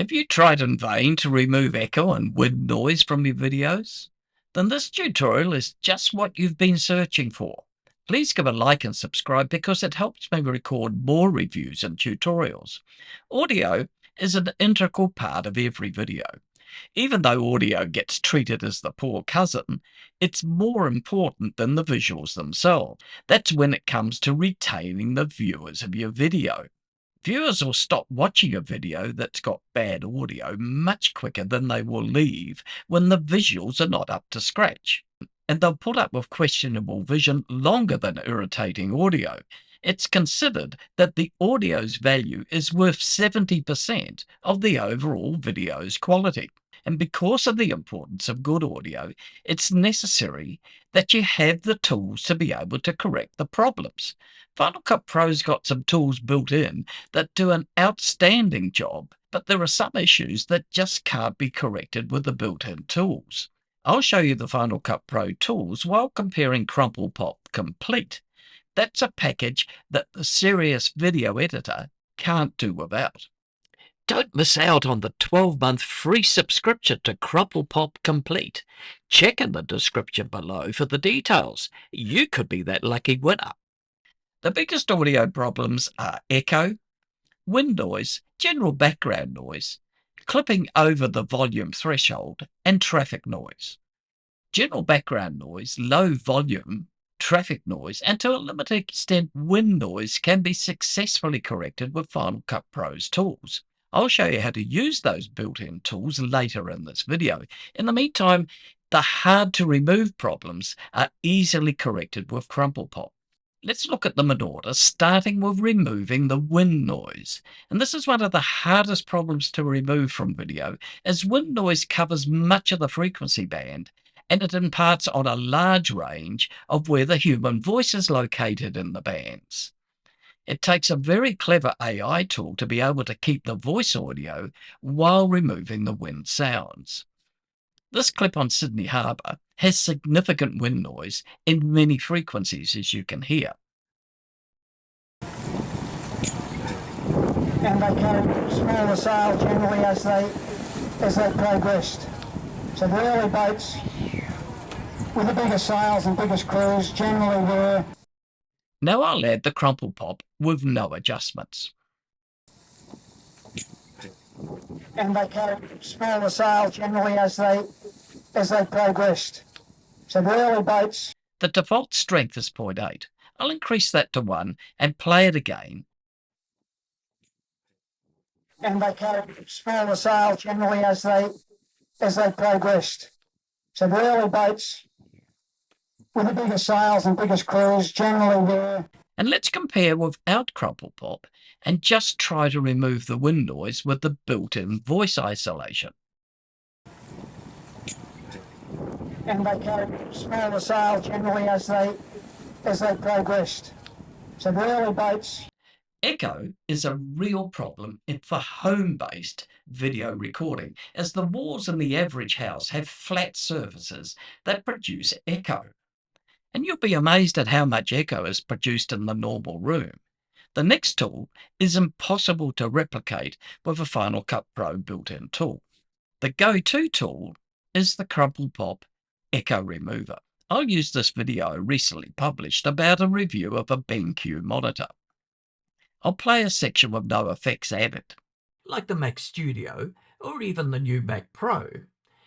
Have you tried in vain to remove echo and wind noise from your videos? Then this tutorial is just what you've been searching for. Please give a like and subscribe because it helps me record more reviews and tutorials. Audio is an integral part of every video. Even though audio gets treated as the poor cousin, it's more important than the visuals themselves. That's when it comes to retaining the viewers of your video. Viewers will stop watching a video that's got bad audio much quicker than they will leave when the visuals are not up to scratch. And they'll put up with questionable vision longer than irritating audio. It's considered that the audio's value is worth 70% of the overall video's quality. And because of the importance of good audio, it's necessary that you have the tools to be able to correct the problems. Final Cut Pro's got some tools built in that do an outstanding job, but there are some issues that just can't be corrected with the built-in tools. I'll show you the Final Cut Pro tools while comparing CrumplePop Complete. That's a package that the serious video editor can't do without. Don't miss out on the 12-month free subscription to CrumplePop Complete. Check in the description below for the details. You could be that lucky winner. The biggest audio problems are echo, wind noise, general background noise, clipping over the volume threshold, and traffic noise. General background noise, low volume, traffic noise, and to a limited extent wind noise can be successfully corrected with Final Cut Pro's tools. I'll show you how to use those built-in tools later in this video. In the meantime, the hard-to-remove problems are easily corrected with CrumplePop. Let's look at them in order, starting with removing the wind noise. And this is one of the hardest problems to remove from video, as wind noise covers much of the frequency band, and it imparts on a large range of where the human voice is located in the bands. It takes a very clever AI tool to be able to keep the voice audio while removing the wind sounds. This clip on Sydney Harbour has significant wind noise in many frequencies, as you can hear. And they carried smaller sail generally as they progressed. So the early boats with the bigger sails and biggest crews generally were. Now I'll add the CrumplePop with no adjustments. And they carried smaller sail generally as they progressed. So the early boats. The default strength is 0.8. I'll increase that to 1 and play it again. And they carried smaller sail generally as they progressed. So the early boats with the bigger sails and biggest crews generally were. And let's compare without CrumplePop and just try to remove the wind noise with the built-in voice isolation. And they carried smaller sail generally as they progressed. So the early boats. Echo is a real problem for home-based video recording, as the walls in the average house have flat surfaces that produce echo. And you'll be amazed at how much echo is produced in the normal room. The next tool is impossible to replicate with a Final Cut Pro built-in tool. The go-to tool is the CrumplePop EchoRemover. I'll use this video recently published about a review of a BenQ monitor. I'll play a section with no effects added, like the Mac Studio or even the new Mac Pro.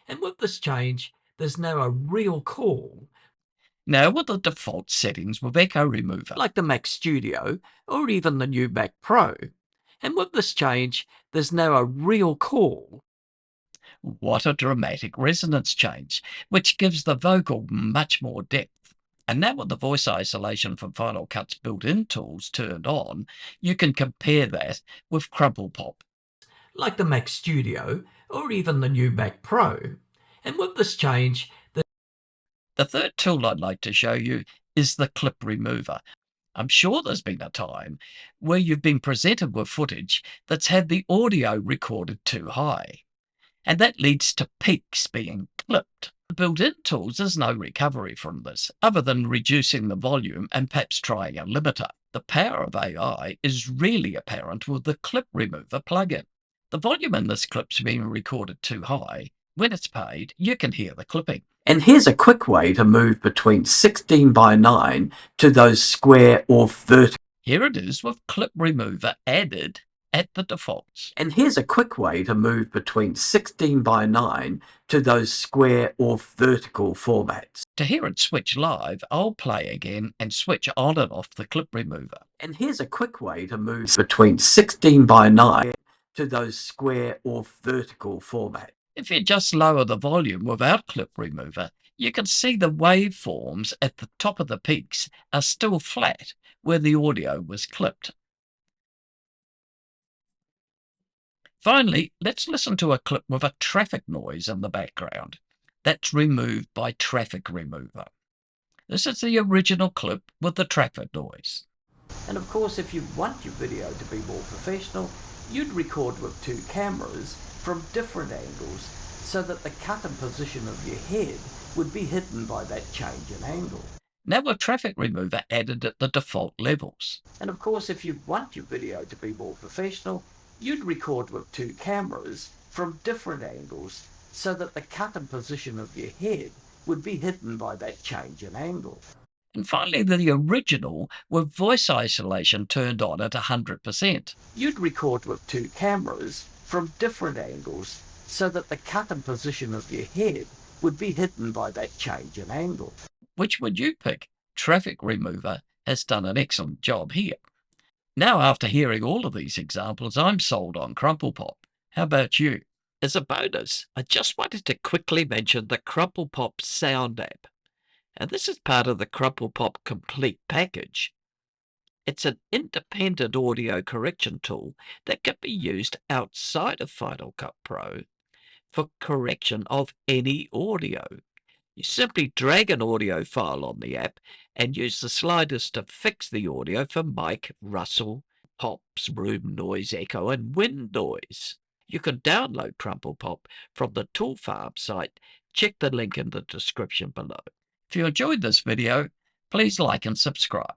And with this change, there's now a real call. Now with the default settings with EchoRemover, like the Mac Studio or even the new Mac Pro. And with this change, there's now a real call. What a dramatic resonance change, which gives the vocal much more depth. And now with the voice isolation from Final Cut's built-in tools turned on, you can compare that with CrumplePop, like the Mac Studio or even the new Mac Pro. And with this change, the third tool I'd like to show you is the ClipRemover. I'm sure there's been a time where you've been presented with footage that's had the audio recorded too high, and that leads to peaks being clipped. The built-in tools, there's no recovery from this, other than reducing the volume and perhaps trying a limiter. The power of AI is really apparent with the ClipRemover plugin. The volume in this clip's being recorded too high. When it's paid, you can hear the clipping. And here's a quick way to move between 16:9 to those square or vertical. Here it is with ClipRemover added at the defaults. And here's a quick way to move between 16:9 to those square or vertical formats. To hear it switch live, I'll play again and switch on and off the ClipRemover. And here's a quick way to move between 16:9 to those square or vertical formats. If you just lower the volume without ClipRemover, you can see the waveforms at the top of the peaks are still flat where the audio was clipped. Finally, let's listen to a clip with a traffic noise in the background. That's removed by TrafficRemover. This is the original clip with the traffic noise. And of course, if you want your video to be more professional, you'd record with two cameras from different angles so that the cut and position of your head would be hidden by that change in angle. Now with TrafficRemover added at the default levels. And of course, if you want your video to be more professional, you'd record with two cameras from different angles so that the cut and position of your head would be hidden by that change in angle. And finally, the original with voice isolation turned on at 100%. You'd record with two cameras from different angles so that the cut and position of your head would be hidden by that change in angle. Which would you pick? TrafficRemover has done an excellent job here. Now, after hearing all of these examples, I'm sold on CrumplePop. How about you? As a bonus, I just wanted to quickly mention the CrumplePop SoundApp. And this is part of the CrumplePop Complete package. It's an independent audio correction tool that can be used outside of Final Cut Pro for correction of any audio. You simply drag an audio file on the app and use the sliders to fix the audio for mic, rustle, pops, room noise, echo, and wind noise. You can download CrumplePop from the Tool Farm site. Check the link in the description below. If you enjoyed this video, please like and subscribe.